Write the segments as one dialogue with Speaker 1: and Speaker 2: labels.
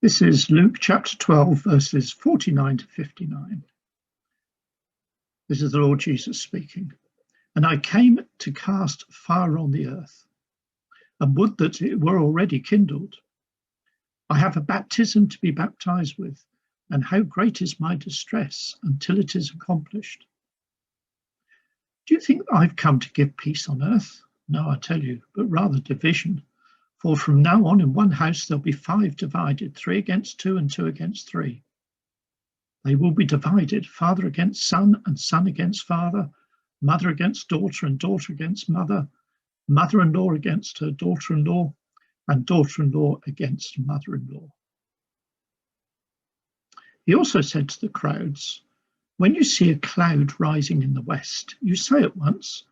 Speaker 1: This is Luke chapter 12, verses 49 to 59. This is the Lord Jesus speaking. And I came to cast fire on the earth, and would that it were already kindled. I have a baptism to be baptized with, and how great is my distress until it is accomplished. Do you think I've come to give peace on earth? No, I tell you, but rather division. For from now on in one house there'll be 5 divided, 3 against 2 and 2 against 3. They will be divided, father against son and son against father, mother against daughter and daughter against mother, mother-in-law against her daughter-in-law, and daughter-in-law against mother-in-law. He also said to the crowds, when you see a cloud rising in the west, you say at once,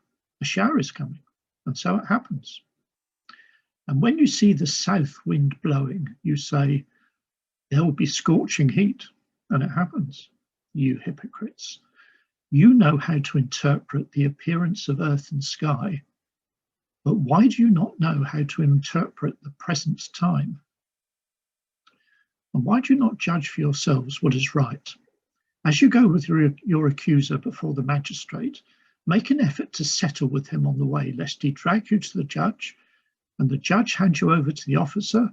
Speaker 1: a shower is coming, and so it happens. And when you see the south wind blowing, you say, there will be scorching heat, and it happens. You hypocrites, you know how to interpret the appearance of earth and sky, but why do you not know how to interpret the present time? And why do you not judge for yourselves what is right? As you go with your accuser before the magistrate, make an effort to settle with him on the way, lest he drag you to the judge, and the judge hand you over to the officer,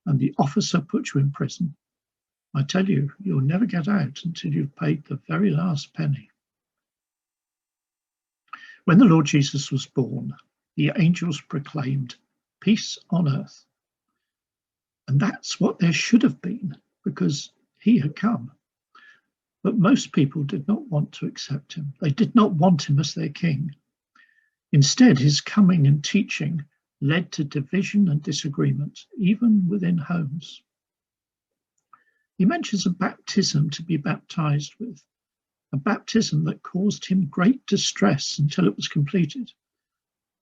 Speaker 1: and the officer put you in prison. I tell you, you'll never get out until you've paid the very last penny. When the Lord Jesus was born, the angels proclaimed, peace on earth. And that's what there should have been, because he had come. But most people did not want to accept him. They did not want him as their king. Instead, his coming and teaching led to division and disagreement, even within homes. He mentions a baptism to be baptized with, a baptism that caused him great distress until it was completed.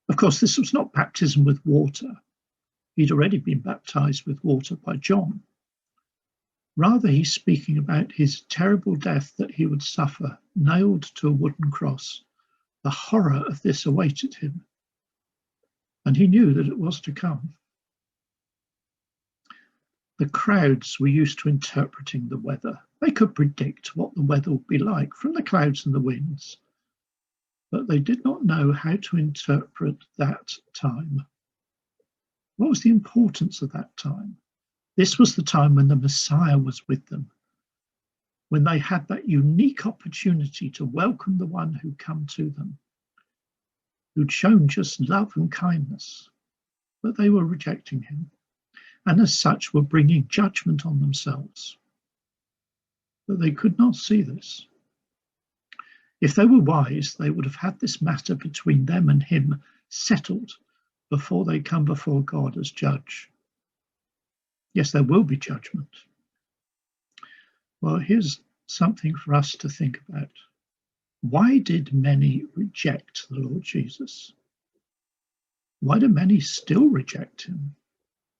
Speaker 1: Of course, this was not baptism with water. He'd already been baptized with water by John. Rather, he's speaking about his terrible death that he would suffer, nailed to a wooden cross. The horror of this awaited him, and he knew that it was to come. The crowds were used to interpreting the weather. They could predict what the weather would be like from the clouds and the winds, but they did not know how to interpret that time. What was the importance of that time? This was the time when the Messiah was with them, when they had that unique opportunity to welcome the one who'd come to them, who'd shown just love and kindness, but they were rejecting him, and as such were bringing judgment on themselves. But they could not see this. If they were wise, they would have had this matter between them and him settled before they come before God as judge. Yes, there will be judgment. Well, here's something for us to think about. Why did many reject the Lord Jesus? Why do many still reject him?